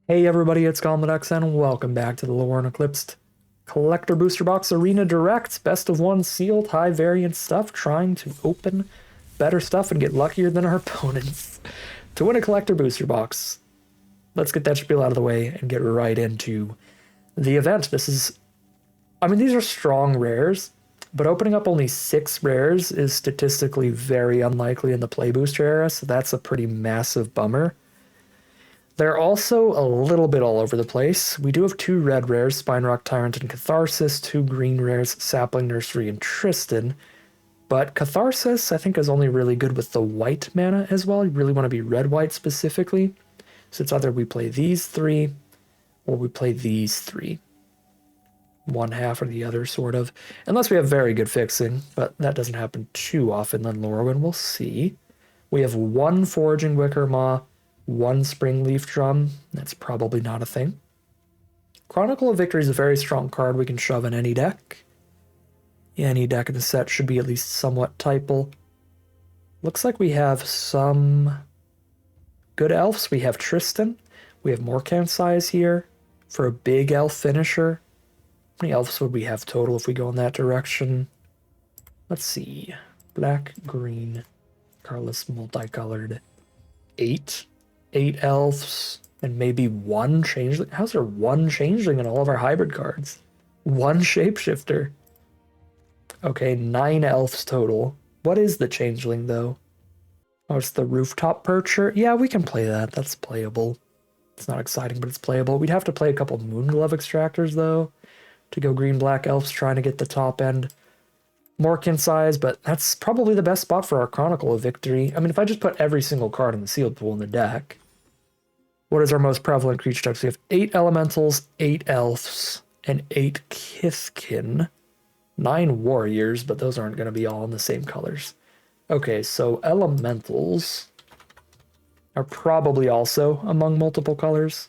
Hey everybody, it's Goblin and welcome back to the Lorwyn Eclipsed Collector Booster Box Arena Direct. Best of one sealed, high variance stuff, trying to open better stuff and get luckier than our opponents to win a Collector Booster Box. Let's get that spiel out of the way and get right into the event. These are strong rares, but opening up only 6 rares is statistically very unlikely in the Play Booster era, so that's a pretty massive bummer. They're also a little bit all over the place. We do have 2 red rares, Spinerock Tyrant and Catharsis, 2 green rares, Sapling Nursery and Tristan. But Catharsis, I think, is only really good with the white mana as well. You really want to be red-white specifically. So it's either we play these 3 or we play these 3. One half or the other, sort of. Unless we have very good fixing, but that doesn't happen too often then Lorwyn. We'll see. We have 1 Foraging Wickermaw, 1 Springleaf Drum. That's probably not a thing. Chronicle of Victory is a very strong card we can shove in any deck. Any deck in the set should be at least somewhat typal. Looks like we have some good elves. We have Tristan. We have Morkan size here for a big elf finisher. How many elves would we have total if we go in that direction? Let's see. Black, green, colorless, multicolored. 8 elves, and maybe 1 changeling. How's there 1 changeling in all of our hybrid cards? 1 shapeshifter. Okay, 9 elves total. What is the changeling, though? Oh, it's the rooftop percher? Yeah, we can play that. That's playable. It's not exciting, but it's playable. We'd have to play a couple Moonglove extractors, though, to go green-black elves trying to get the top end. Morkan size, but that's probably the best spot for our Chronicle of Victory. I mean, if I just put every single card in the sealed pool in the deck, what is our most prevalent creature types? We have 8 elementals, 8 elves, and 8 Kithkin. 9 warriors, but those aren't going to be all in the same colors. Okay, so elementals are probably also among multiple colors.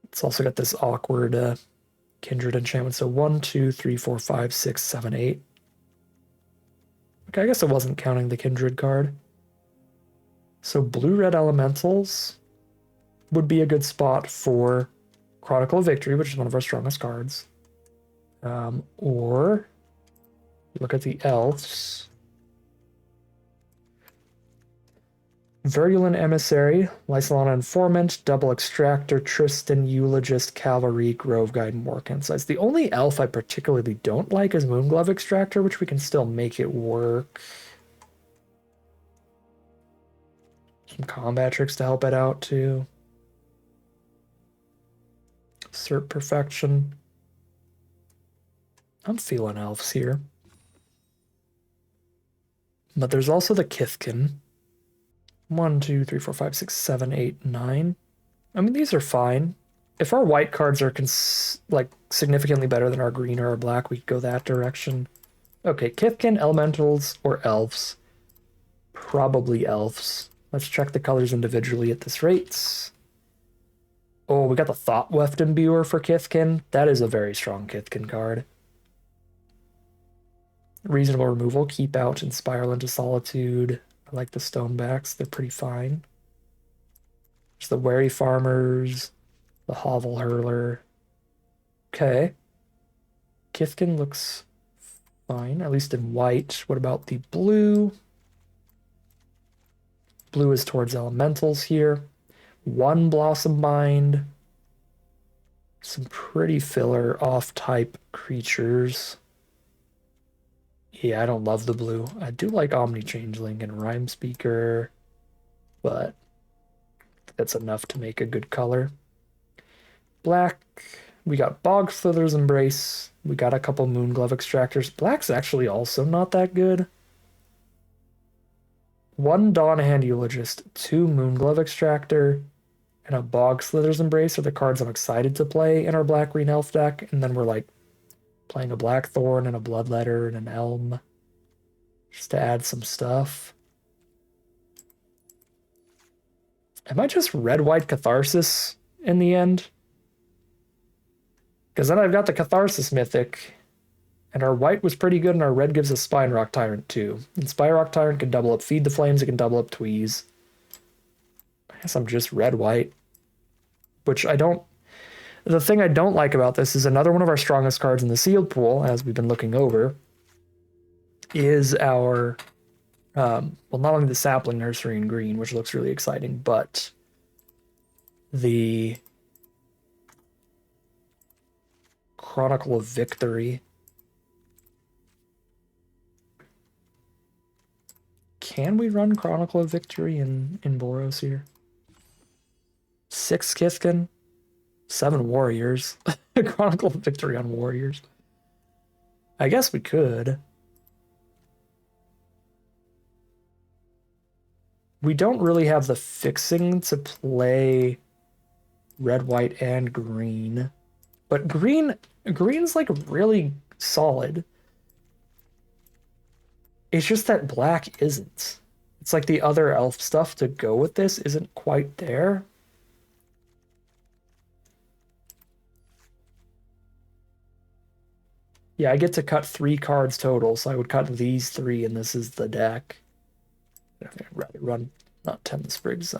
It's also got this awkward Kindred enchantment. So 1, 2, 3, 4, 5, 6, 7, 8. Okay, I guess I wasn't counting the Kindred card. So blue-red elementals would be a good spot for Chronicle of Victory, which is one of our strongest cards. Or look at the elves. Virulent Emissary, Lysolana Informant, Double Extractor, Tristan, Eulogist, Cavalry, Grove Guide, and Morkan size. The only elf I particularly don't like is Moonglove Extractor, which we can still make it work. Some combat tricks to help it out, too. Assert Perfection. I'm feeling elves here. But there's also the Kithkin. 1, 2, 3, 4, 5, 6, 7, 8, 9. I mean, these are fine. If our white cards are significantly better than our green or our black, we could go that direction. Okay, Kithkin, elementals, or elves. Probably elves. Let's check the colors individually at this rate. Oh, we got the Thought Weft Imbuer for Kithkin. That is a very strong Kithkin card. Reasonable removal. Keep out and Spiral into Solitude. I like the Stonebacks. They're pretty fine. There's the Wary Farmers. The Hovel Hurler. Okay. Kithkin looks fine, at least in white. What about the blue? Blue is towards elementals here. 1 Blossom Bind. Some pretty filler off-type creatures. Yeah, I don't love the blue. I do like Omni Changeling and Rhyme Speaker, but that's enough to make a good color. Black, we got Bog Slither's Embrace. We got a couple Moonglove Extractors. Black's actually also not that good. 1 Dawnhand Eulogist, 2 Moonglove Extractor, and a Bog Slither's Embrace are the cards I'm excited to play in our black-green elf deck, and then we're like playing a Blackthorn and a Bloodletter and an Elm just to add some stuff. Am I just red-white Catharsis in the end? Because then I've got the Catharsis Mythic, and our white was pretty good, and our red gives us Spinerock Tyrant too. And Spinerock Tyrant can double up Feed the Flames, it can double up Tweeze. I guess I'm just red-white, which I don't... The thing I don't like about this is another one of our strongest cards in the sealed pool, as we've been looking over, is our... well, not only the Sapling Nursery in green, which looks really exciting, but the Chronicle of Victory. Can we run Chronicle of Victory in Boros here? 6 Kithkin, 7 Warriors. Chronicle of Victory on Warriors. I guess we could. We don't really have the fixing to play red, white, and green. But green's like really solid. It's just that black isn't. It's like the other elf stuff to go with this isn't quite there. Yeah, I get to cut 3 cards total, so I would cut these 3, and this is the deck. I'd rather run, not 10 Sprigs,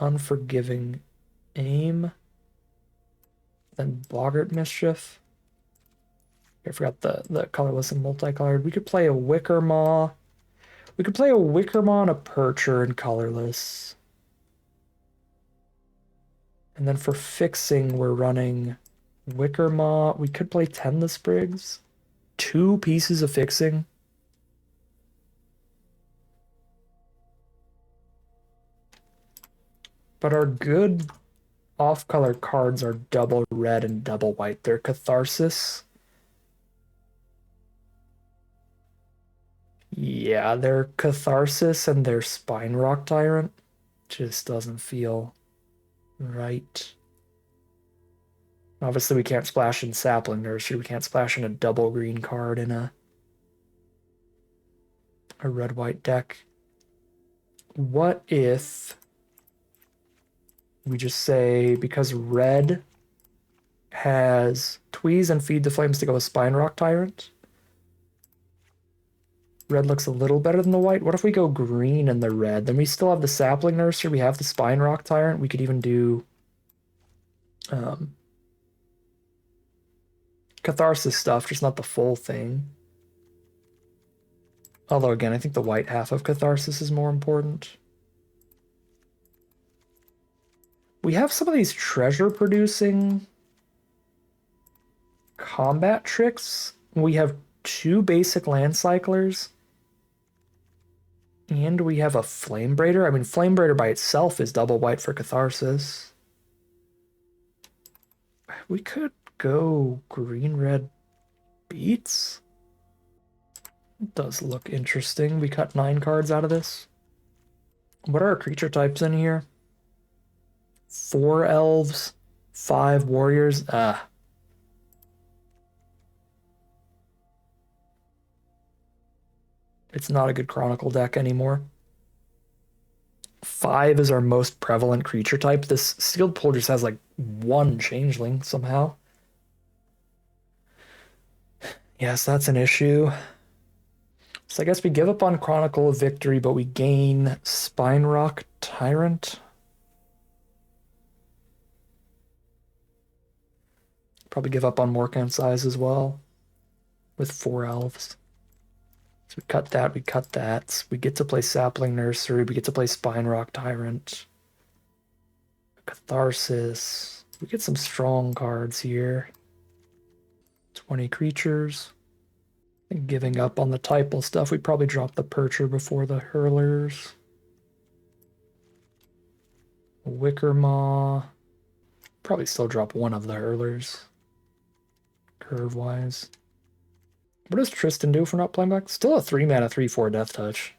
Unforgiving Aim, then Boggart Mischief. I forgot the colorless and multicolored. We could play a Wicker Maw. We could play a Wicker Maw and a Percher and colorless. And then for fixing, we're running Wicker Maw. We could play 10 the Sprigs. 2 pieces of fixing. But our good off-color cards are double red and double white. They're Catharsis. Yeah, they're Catharsis and they're Spine Rock Tyrant. Just doesn't feel right. Obviously, we can't splash in Sapling Nursery. We can't splash in a double green card in a red-white deck. What if we just say, because red has Tweeze and Feed the Flames to go with Spine Rock Tyrant, red looks a little better than the white. What if we go green in the red? Then we still have the Sapling Nursery. We have the Spine Rock Tyrant. We could even do Catharsis stuff, just not the full thing. Although, again, I think the white half of Catharsis is more important. We have some of these treasure-producing combat tricks. We have 2 basic land cyclers. And we have a Flame Braider. I mean, Flame Braider by itself is double white for Catharsis. We could go green-red beats. It does look interesting. We cut 9 cards out of this. What are our creature types in here? 4 elves, 5 warriors. It's not a good Chronicle deck anymore. 5 is our most prevalent creature type. This sealed pool just has like 1 changeling somehow. Yes, that's an issue. So I guess we give up on Chronicle of Victory, but we gain Spine Rock Tyrant. Probably give up on Morkan Size as well with 4 elves. So we cut that, we cut that. We get to play Sapling Nursery, we get to play Spine Rock Tyrant. Catharsis. We get some strong cards here. 20 creatures. I think giving up on the Typal stuff, we probably drop the Percher before the Hurlers. Wicker Maw. Probably still drop one of the Hurlers. Curve-wise. What does Tristan do for not playing back? Still a 3-mana 3/4 Death Touch.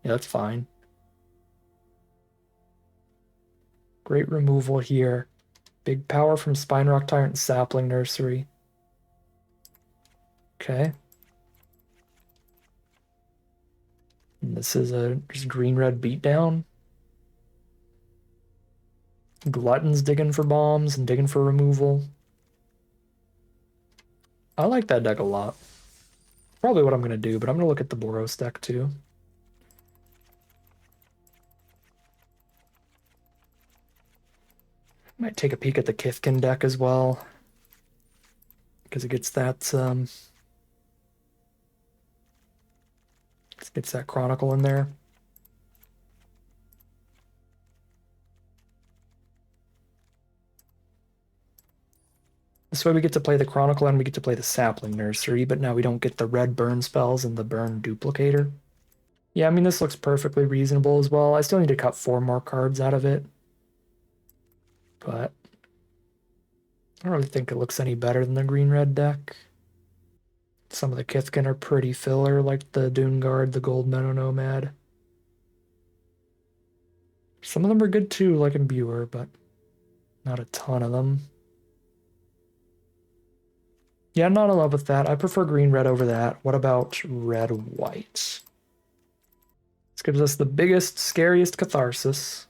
Yeah, that's fine. Great removal here. Big power from Spine Rock Tyrant and Sapling Nursery. Okay. And this is a just green-red beatdown. Glutton's digging for bombs and digging for removal. I like that deck a lot. Probably what I'm going to do, but I'm going to look at the Boros deck too. Might take a peek at the Kithkin deck as well, because it gets that Chronicle in there. This way we get to play the Chronicle and we get to play the Sapling Nursery, but now we don't get the red burn spells and the burn duplicator. Yeah, I mean, this looks perfectly reasonable as well. I still need to cut 4 more cards out of it, but I don't really think it looks any better than the green-red deck. Some of the Kithkin are pretty filler, like the Dune Guard, the Gold Meadow Nomad. Some of them are good too, like Imbuer, but not a ton of them. Yeah, I'm not in love with that. I prefer green-red over that. What about red-white? This gives us the biggest, scariest Catharsis.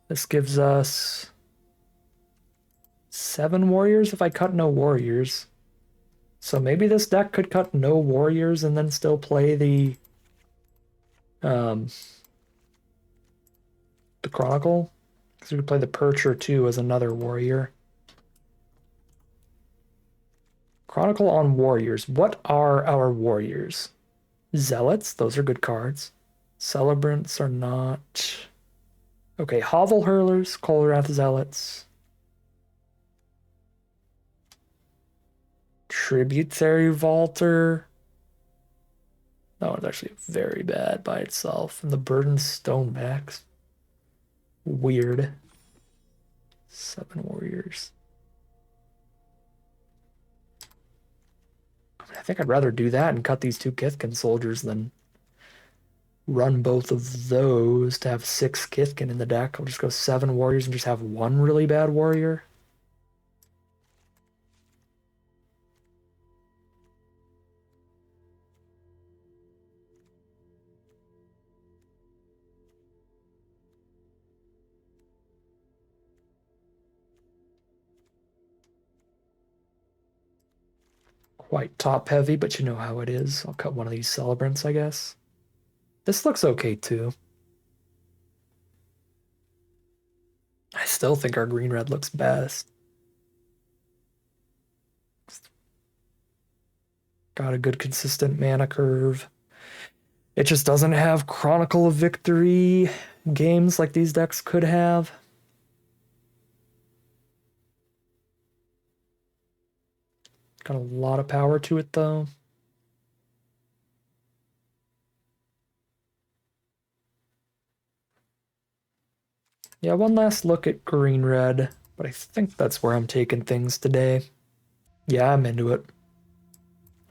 This gives us 7 warriors if I cut no warriors. So maybe this deck could cut no warriors and then still play the Chronicle. Because we could play the Percher too as another warrior. Chronicle on warriors. What are our warriors? Zealots, those are good cards. Celebrants are not. Okay, Hovel Hurlers, Kolrath Zealots. Tributary Vaulter. That one's actually very bad by itself. And the Burdened Stonebacks. Weird. 7 warriors. I think I'd rather do that and cut these 2 Kithkin soldiers than run both of those to have 6 Kithkin in the deck. I'll just go 7 warriors and just have 1 really bad warrior. Quite top heavy, but you know how it is. I'll cut one of these Celebrants, I guess. This looks okay too. I still think our green-red looks best. Got a good consistent mana curve. It just doesn't have Chronicle of Victory games like these decks could have. Got a lot of power to it though. Yeah, one last look at green-red, but I think that's where I'm taking things today. Yeah, I'm into it.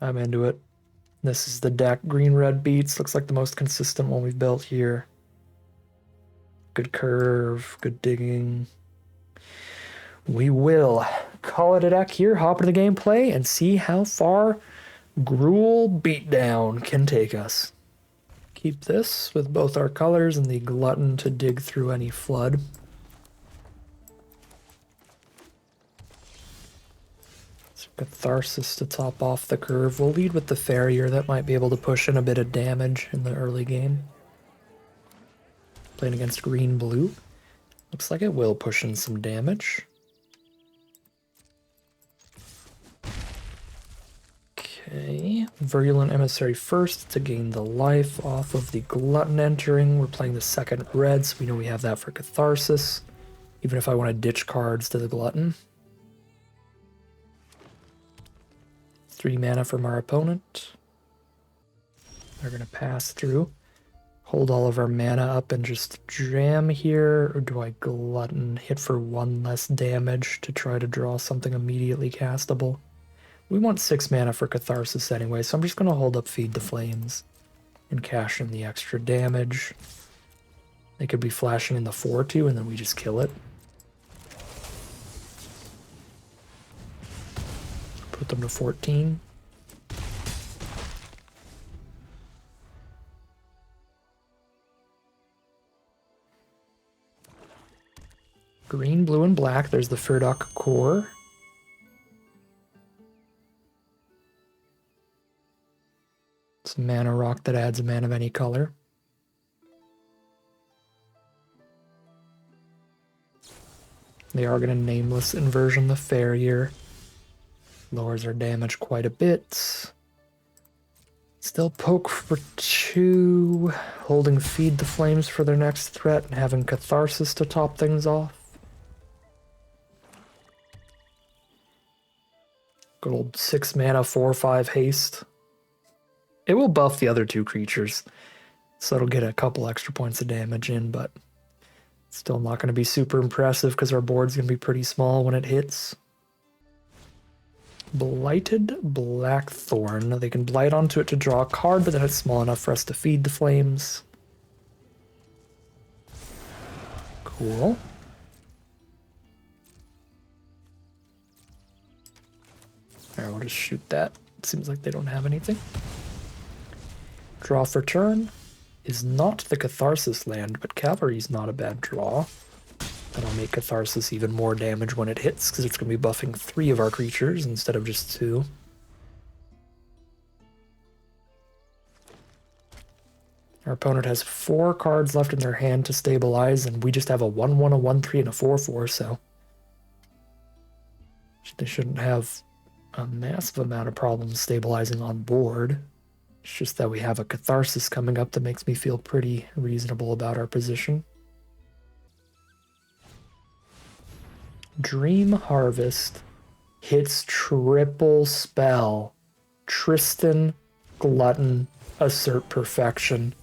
I'm into it. This is the deck green-red beats. Looks like the most consistent one we've built here. Good curve, good digging. We will call it a deck here, hop into the gameplay, and see how far Gruul Beatdown can take us. Keep this with both our colors and the Glutton to dig through any flood. So Catharsis to top off the curve. We'll lead with the Farrier. That might be able to push in a bit of damage in the early game. Playing against green-blue. Looks like it will push in some damage. Okay, Virulent Emissary first to gain the life off of the Glutton entering. We're playing the second red, so we know we have that for Catharsis, even if I want to ditch cards to the Glutton. 3 mana from our opponent. They're going to pass through. Hold all of our mana up and just jam here, or do I Glutton, hit for 1 less damage to try to draw something immediately castable? We want 6 mana for Catharsis anyway, so I'm just going to hold up Feed the Flames and cash in the extra damage. They could be flashing in the 4-2 and then we just kill it. Put them to 14. Green, blue, and black. There's the Furdock core. It's a mana rock that adds a mana of any color. They are going to nameless inversion the farrier. Lowers our damage quite a bit. Still poke for 2. Holding feed the flames for their next threat and having catharsis to top things off. Good old 6 mana, 4/5 haste. It will buff the other 2 creatures, so it'll get a couple extra points of damage in, but still not going to be super impressive because our board's going to be pretty small when it hits. Blighted Blackthorn. They can blight onto it to draw a card, but then it's small enough for us to feed the flames. Cool. Alright, we'll just shoot that. It seems like they don't have anything. Draw for turn is not the Catharsis land, but Cavalry's not a bad draw. That'll make Catharsis even more damage when it hits, because it's going to be buffing 3 of our creatures instead of just 2. Our opponent has 4 cards left in their hand to stabilize, and we just have a 1/1, a 1/3, and a 4/4, so they shouldn't have a massive amount of problems stabilizing on board. It's just that we have a Catharsis coming up that makes me feel pretty reasonable about our position. Dream Harvest hits triple spell. Tristan, Glutton, Assert Perfection.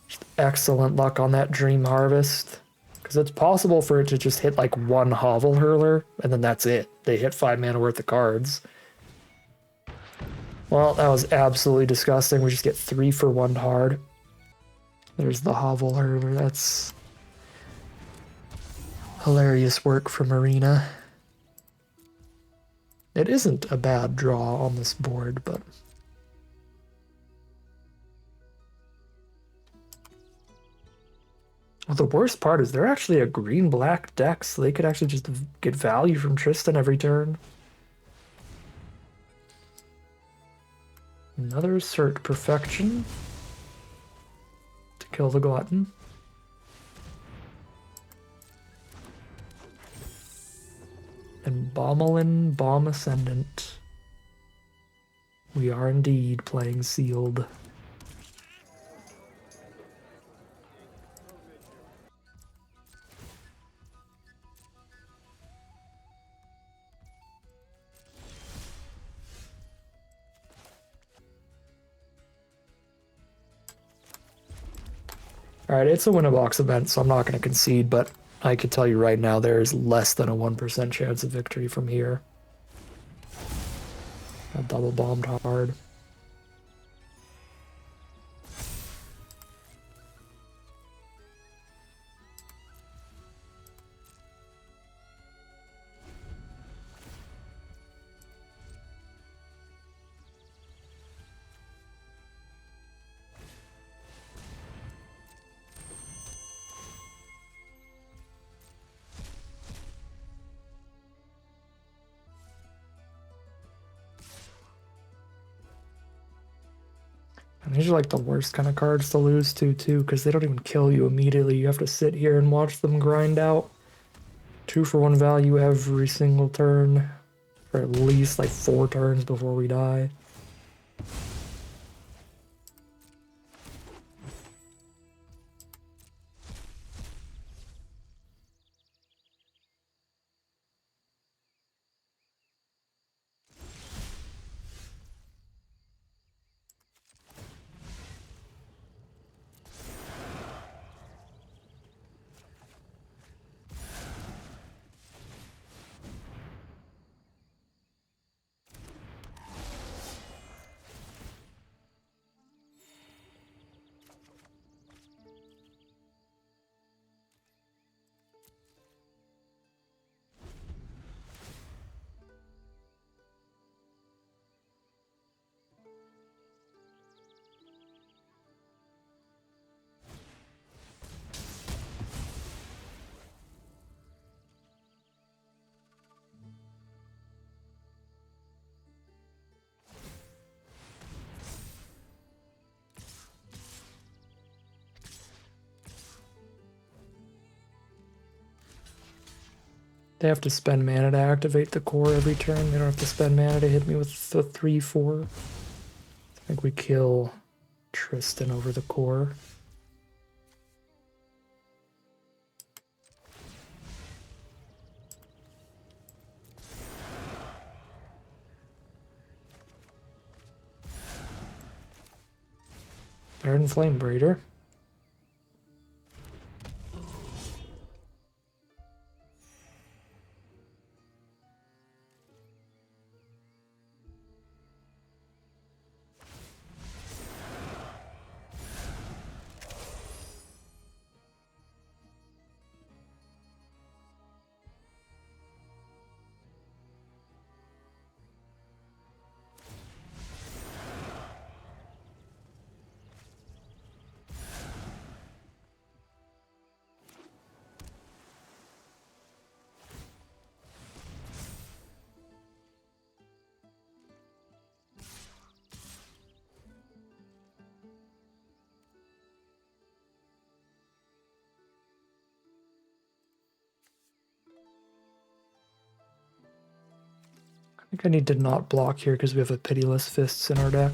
Just excellent luck on that Dream Harvest. Because it's possible for it to just hit like 1 Hovel Hurler, and then that's it. They hit 5 mana worth of cards. Well, that was absolutely disgusting. We just get 3 for 1 hard. There's the Hovel Hurler. That's hilarious work from Arena. It isn't a bad draw on this board, but well, the worst part is they're actually a green-black deck, so they could actually just get value from Tristan every turn. Another Assert Perfection to kill the Glutton. And Bommelin Bomb Ascendant. We are indeed playing sealed. Alright, it's a win-a-box event, so I'm not going to concede, but I can tell you right now there is less than a 1% chance of victory from here. I double bombed hard. And these are like the worst kind of cards to lose to, too, because they don't even kill you immediately. You have to sit here and watch them grind out 2 for 1 value every single turn for at least like 4 turns before we die. They have to spend mana to activate the core every turn. They don't have to spend mana to hit me with the 3/4. I think we kill Tristan over the core. Better than Flame Breeder. I think I need to not block here because we have a Pitiless Fists in our deck.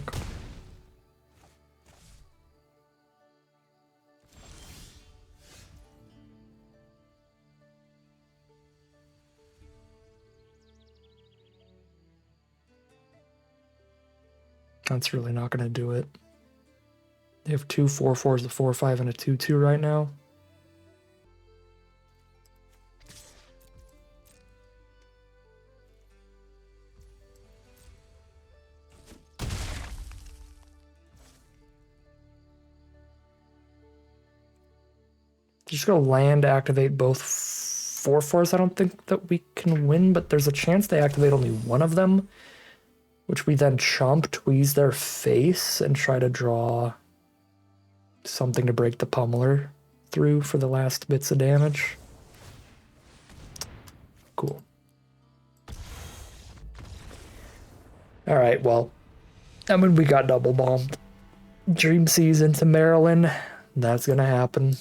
That's really not going to do it. They have 2 4/4s, a 4/5, and a 2/2 right now. Just gonna land activate both 4/4s. I don't think that we can win, but there's a chance they activate only one of them, which we then chomp, tweeze their face, and try to draw something to break the pummeler through for the last bits of damage. Cool. Alright, well, I mean, we got double bombed. Dream Seas into Maryland. That's gonna happen.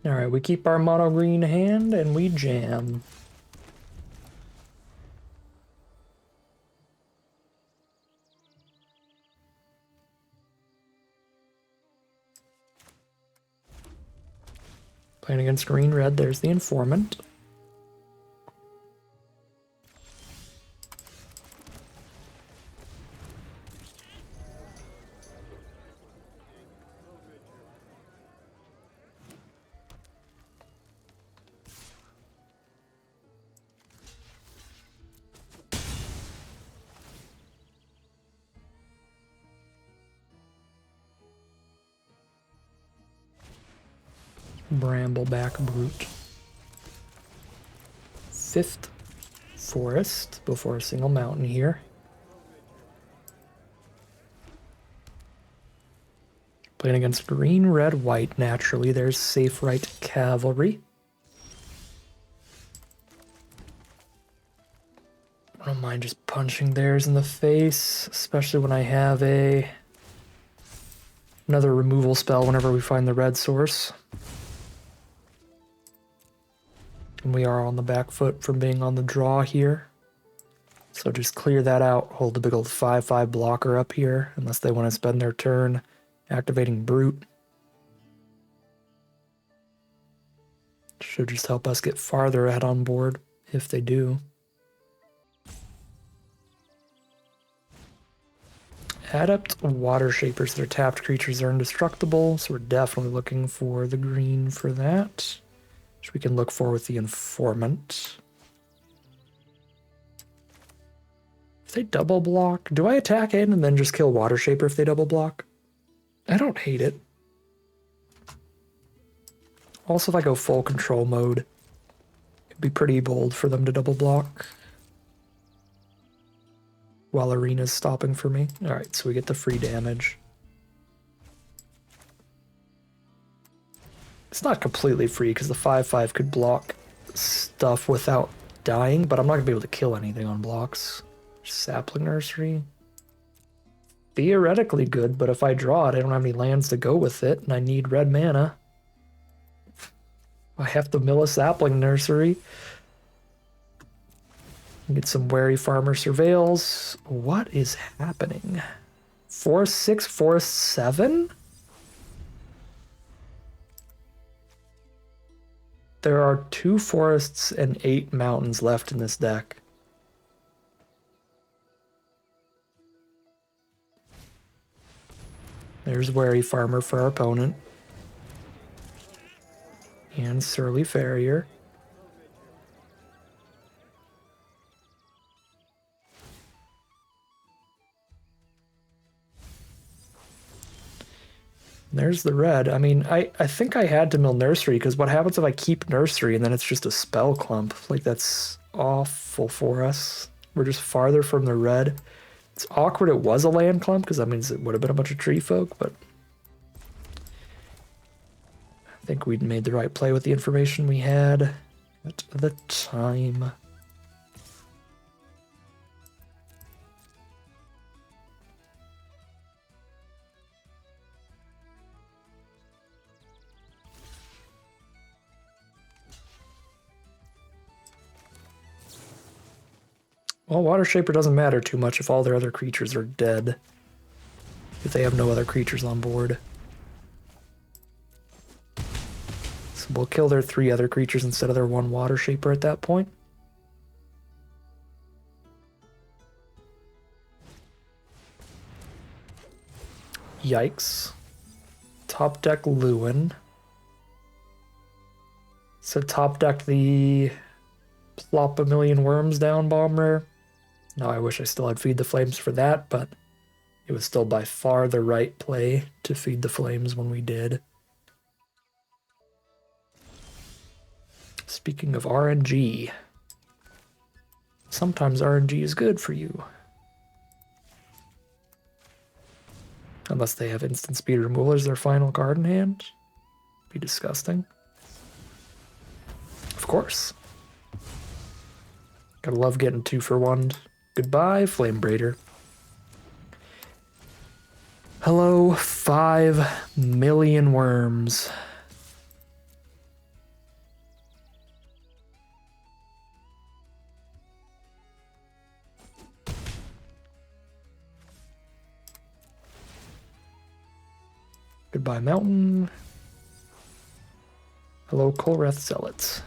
Alright, we keep our mono green hand and we jam. Playing against green red, there's the informant. Brambleback Brute. 5th Forest before a single mountain here. Playing against green, red, white. Naturally, there's Safe Right Cavalry. I don't mind just punching theirs in the face, especially when I have another removal spell whenever we find the red source. And we are on the back foot from being on the draw here. So just clear that out. Hold the big old 5/5 blocker up here, unless they want to spend their turn activating Brute. Should just help us get farther ahead on board, if they do. Adept Water Shapers. Their tapped creatures are indestructible, so we're definitely looking for the green for that. Which we can look for with the informant. If they double block, do I attack in and then just kill Water Shaper if they double block? I don't hate it. Also, if I go full control mode, it'd be pretty bold for them to double block. While Arena's stopping for me. Alright, so we get the free damage. It's not completely free because the 5/5 could block stuff without dying, but I'm not going to be able to kill anything on blocks. Sapling Nursery. Theoretically good, but if I draw it, I don't have any lands to go with it, and I need red mana. I have to mill a sapling nursery. Get some wary farmer surveils. What is happening? Forest 6, Forest 7? There are 2 forests and 8 mountains left in this deck. There's wary farmer for our opponent. And surly farrier. There's the red. I mean, I think I had to mill nursery, because what happens if I keep nursery and then it's just a spell clump? Like, that's awful for us. We're just farther from the red. It's awkward it was a land clump, because that means it would have been a bunch of tree folk, but I think we'd made the right play with the information we had at the time. Well, Water Shaper doesn't matter too much if all their other creatures are dead. If they have no other creatures on board. So we'll kill their 3 other creatures instead of their 1 Water Shaper at that point. Yikes. Top deck Lewin. So top deck the plop a million worms down bomb rare. Now I wish I still had Feed the Flames for that, but it was still by far the right play to Feed the Flames when we did. Speaking of RNG, sometimes RNG is good for you. Unless they have instant speed removal as their final card in hand. Be disgusting. Of course. Gotta love getting 2 for 1. Goodbye, Flame Braider. Hello, 5 million worms. Goodbye, Mountain. Hello, Kolreth Zealots.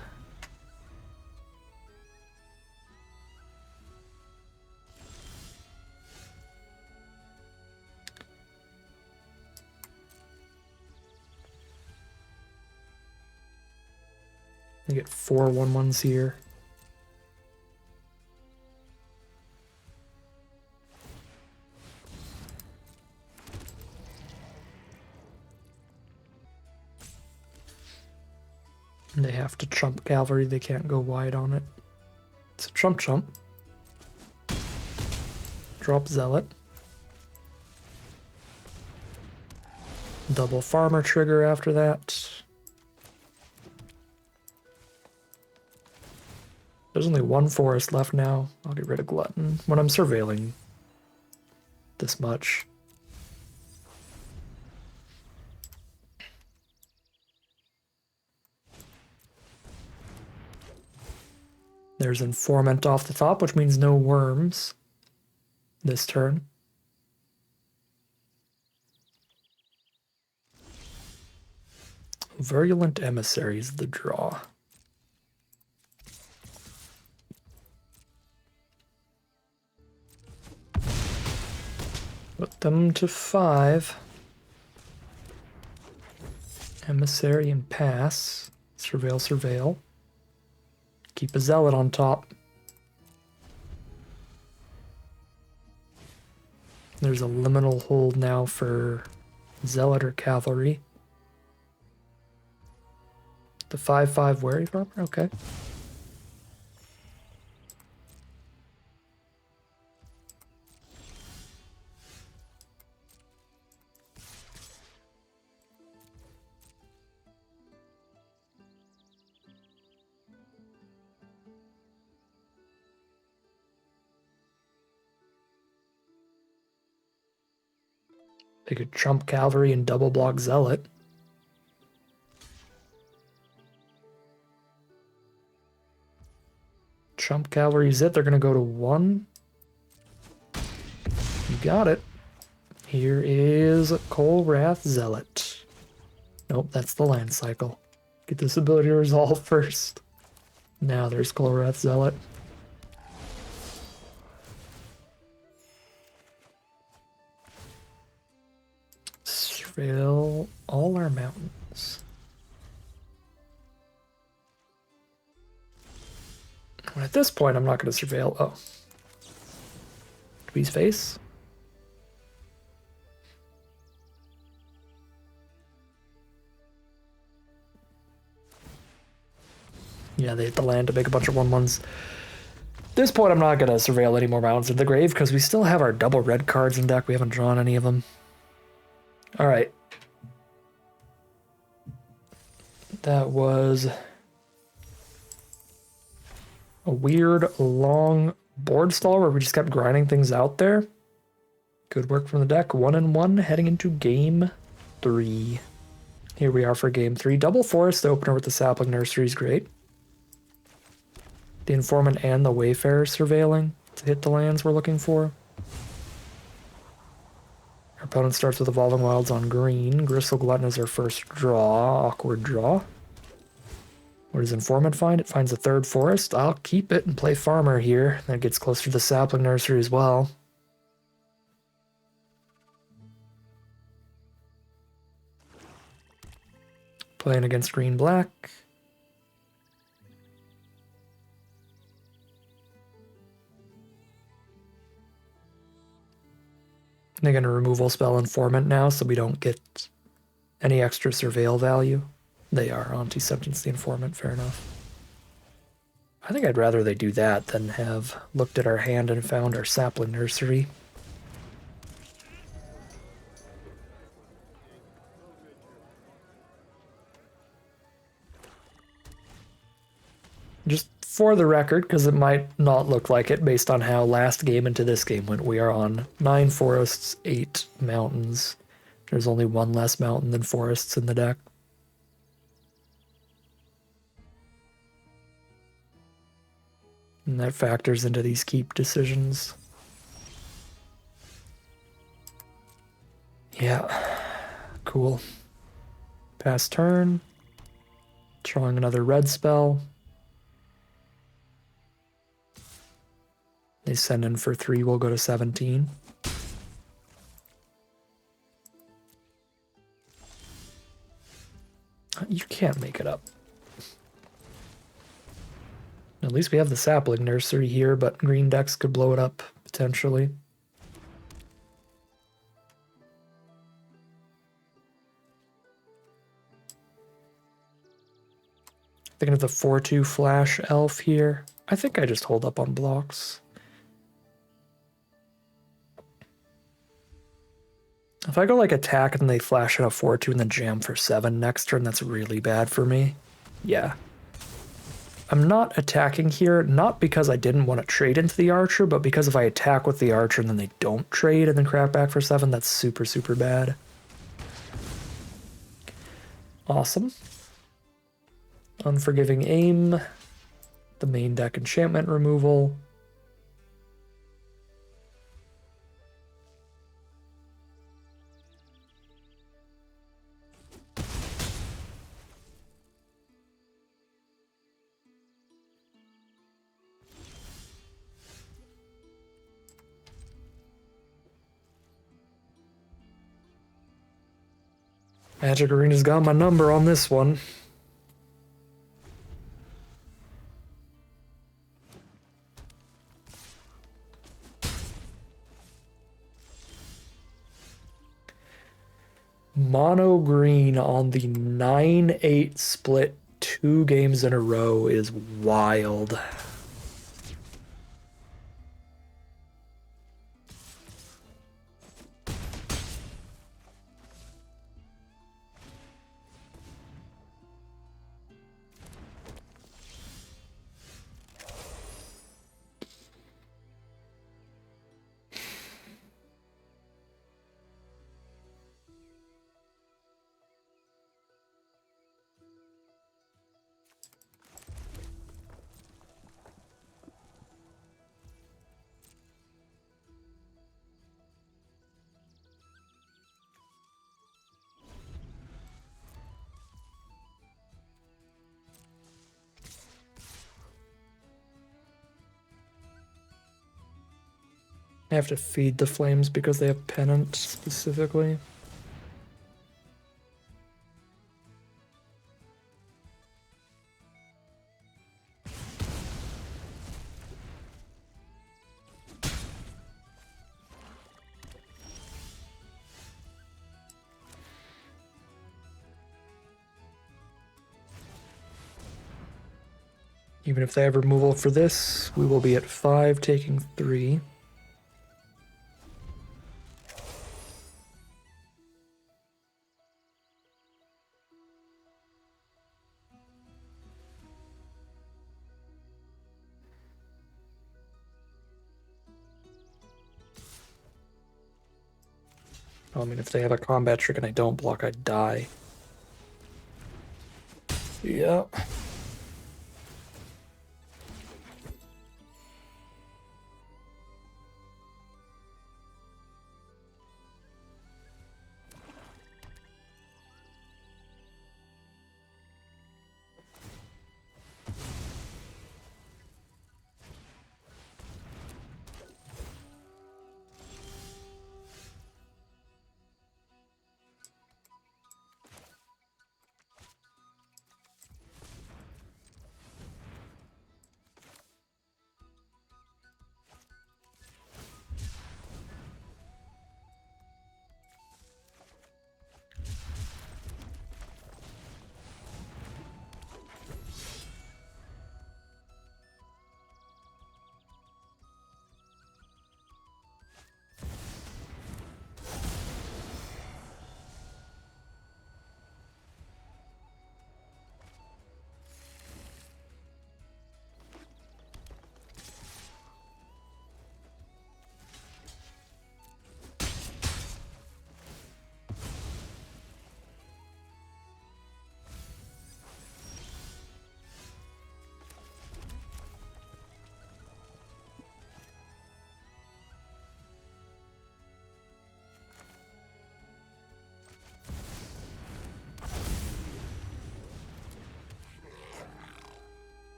I get 4 1/1s here. And they have to trump cavalry, they can't go wide on it. It's a trump. Drop Zealot. Double farmer trigger after that. There's only 1 forest left now. I'll get rid of Glutton when I'm surveilling this much. There's Informant off the top, which means no worms this turn. Virulent Emissary is the draw. Put them to 5. Emissary and pass. Surveil. Keep a Zealot on top. There's a liminal hold now for Zealot or Cavalry. The 5/5 Wary Farmer? Okay. They could trump Cavalry and double block Zealot. Chump Cavalry's it. They're going to go to 1. You got it. Here is Colwrath Zealot. Nope, that's the land cycle. Get this ability to resolve first. Now there's Colwrath Zealot. Surveil all our mountains. And at this point, I'm not going to surveil. Oh. Dwee's face. Yeah, they hit the land to make a bunch of 1/1s. At this point, I'm not going to surveil any more mountains in the grave because we still have our double red cards in deck. We haven't drawn any of them. All right. That was a weird, long board stall where we just kept grinding things out there. Good work from the deck. 1-1 heading into game 3. Here we are for game 3. Double forest opener with the sapling nursery is great. The informant and the wayfarer surveilling to hit the lands we're looking for. Our opponent starts with Evolving Wilds on green. Gristle Glutton is our first draw. Awkward draw. What does Informant find? It finds a third forest. I'll keep it and play Farmer here. That gets closer to the Sapling Nursery as well. Playing against green-black. They're going to removal spell Informant now, so we don't get any extra surveil value. They are anti-sentence the Informant, fair enough. I think I'd rather they do that than have looked at our hand and found our Sapling Nursery. Just for the record, because it might not look like it based on how last game into this game went, we are on 9 forests, 8 mountains. There's only 1 less mountain than forests in the deck. And that factors into these keep decisions. Yeah, cool. Pass turn. Drawing another red spell. They send in for 3, we'll go to 17. You can't make it up. At least we have the Sapling Nursery here, but green decks could blow it up, potentially. Thinking of the 4/2 Flash Elf here. I think I just hold up on blocks. If I go like attack and they flash in a 4/2 and then jam for 7 next turn, that's really bad for me. Yeah. I'm not attacking here, not because I didn't want to trade into the Archer, but because if I attack with the Archer and then they don't trade and then crack back for 7, that's super, super bad. Awesome. Unforgiving Aim. The main deck enchantment removal. Magic Arena's got my number on this one. Mono green on the 9-8 split 2 games in a row is wild. I have to feed the flames because they have pennant specifically. Even if they have removal for this, we will be at 5, taking 3. I mean, if they have a combat trick and I don't block, I die. Yeah.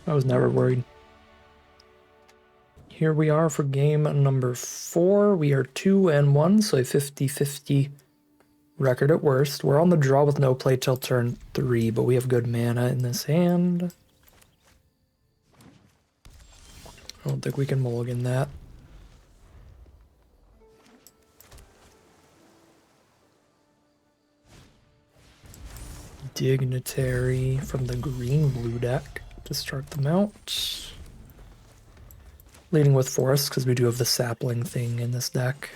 I was never worried. Here we are for game number 4. We are 2-1, so a 50-50 record at worst. We're on the draw with no play till turn 3, but we have good mana in this hand. I don't think we can mulligan that. Dignitary from the green-blue deck to start them out. Leading with Forest, because we do have the sapling thing in this deck.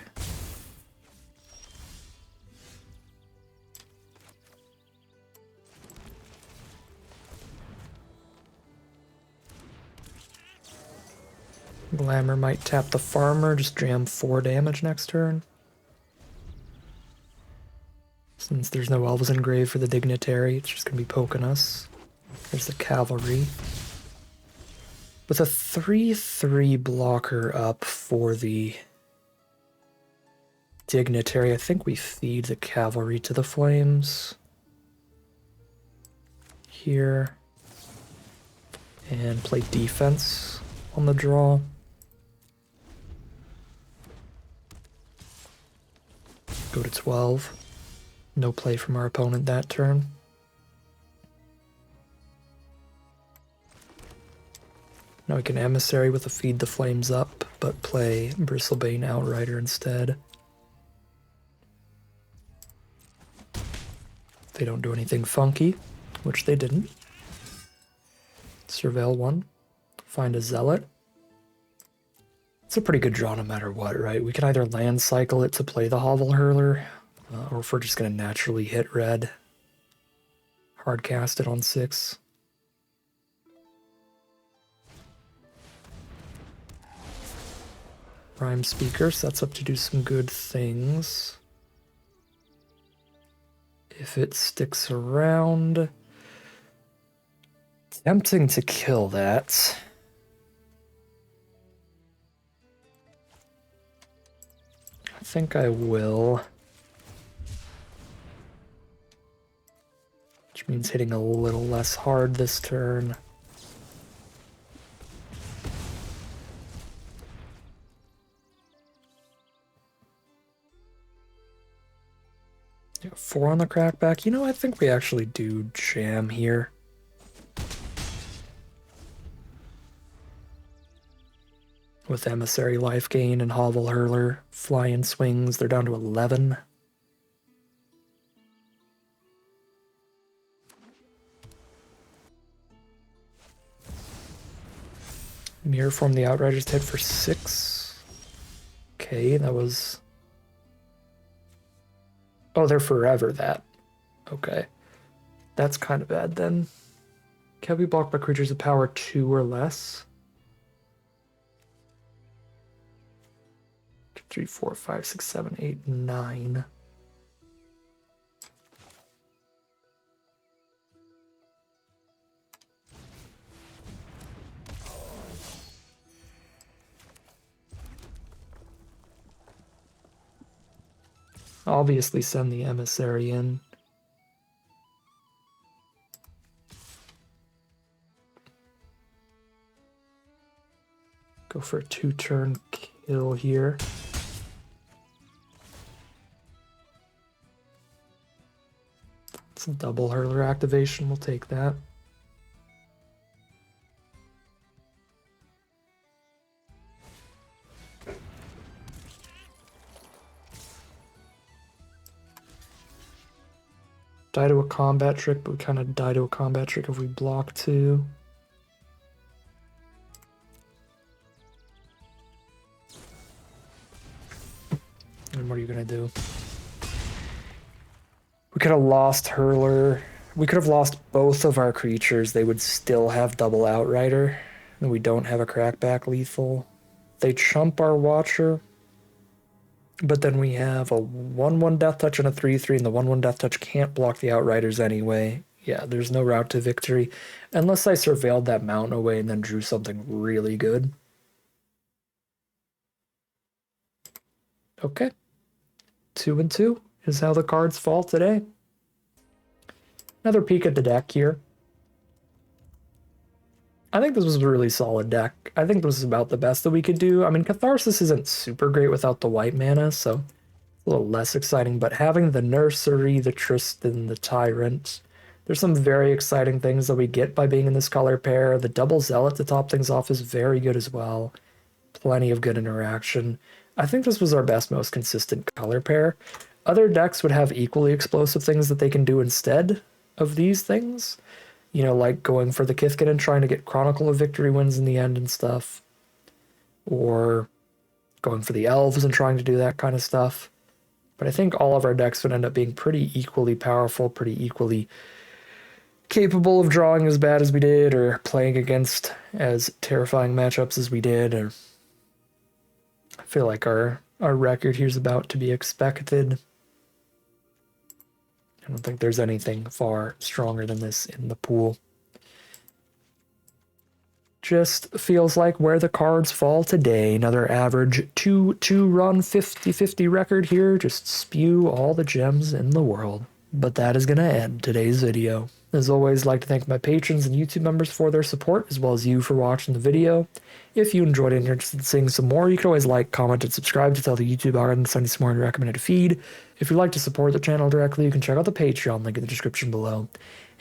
Glamour might tap the farmer, just jam 4 damage next turn. Since there's no elves engraved for the dignitary, it's just going to be poking us. There's the cavalry. With a 3/3 blocker up for the dignitary, I think we feed the cavalry to the flames. Here. And play defense on the draw. Go to 12. No play from our opponent that turn. Now we can Emissary with a Feed the Flames up, but play Bristlebane Outrider instead. They don't do anything funky, which they didn't. Surveil 1. Find a Zealot. It's a pretty good draw no matter what, right? We can either land cycle it to play the Hovel Hurler, or if we're just going to naturally hit red, hard cast it on 6. Rhyme Speaker sets up to do some good things. If it sticks around, tempting to kill that. I think I will. Which means hitting a little less hard this turn. Yeah, 4 on the crackback. You know, I think we actually do jam here. With Emissary life gain and Hovel Hurler, flying swings, they're down to 11. Mirror Form the Outriders hit for 6. Okay, that was... Oh, they're forever that. Okay. That's kind of bad then. Can be blocked by creatures of power 2 or less. 3, 4, 5, 6, 7, 8, 9. Obviously send the Emissary in. Go for a 2-turn kill here. It's a double Hurler activation, we'll take that. Die to a combat trick, but we kind of die to a combat trick if we block too. And what are you gonna do? We could have lost Hurler. We could have lost both of our creatures. They would still have double Outrider. And we don't have a crackback lethal. They chump our Watcher. But then we have a 1/1 Death Touch and a 3/3, and the 1/1 Death Touch can't block the Outriders anyway. Yeah, there's no route to victory. Unless I surveilled that mountain away and then drew something really good. Okay. 2-2 is how the cards fall today. Another peek at the deck here. I think this was a really solid deck. I think this is about the best that we could do. I mean, Catharsis isn't super great without the white mana, so a little less exciting, but having the Nursery, the Tristan, the Tyrant, there's some very exciting things that we get by being in this color pair. The double Zealot to top things off is very good as well. Plenty of good interaction. I think this was our best, most consistent color pair. Other decks would have equally explosive things that they can do instead of these things. You know, like going for the Kithkin and trying to get Chronicle of Victory wins in the end and stuff. Or going for the Elves and trying to do that kind of stuff. But I think all of our decks would end up being pretty equally powerful, pretty equally capable of drawing as bad as we did, or playing against as terrifying matchups as we did. Or I feel like our record here's about to be expected. I don't think there's anything far stronger than this in the pool. Just feels like where the cards fall today. Another average 2-2 run 50-50 record here. Just spew all the gems in the world. But that is going to end today's video. As always, I'd like to thank my patrons and YouTube members for their support, as well as you for watching the video. If you enjoyed it and you're interested in seeing some more, you can always like, comment, and subscribe to tell the YouTube algorithm to send you some more in your recommended feed. If you'd like to support the channel directly, you can check out the Patreon link in the description below.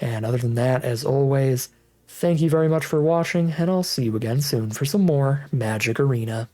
And other than that, as always, thank you very much for watching, and I'll see you again soon for some more Magic Arena.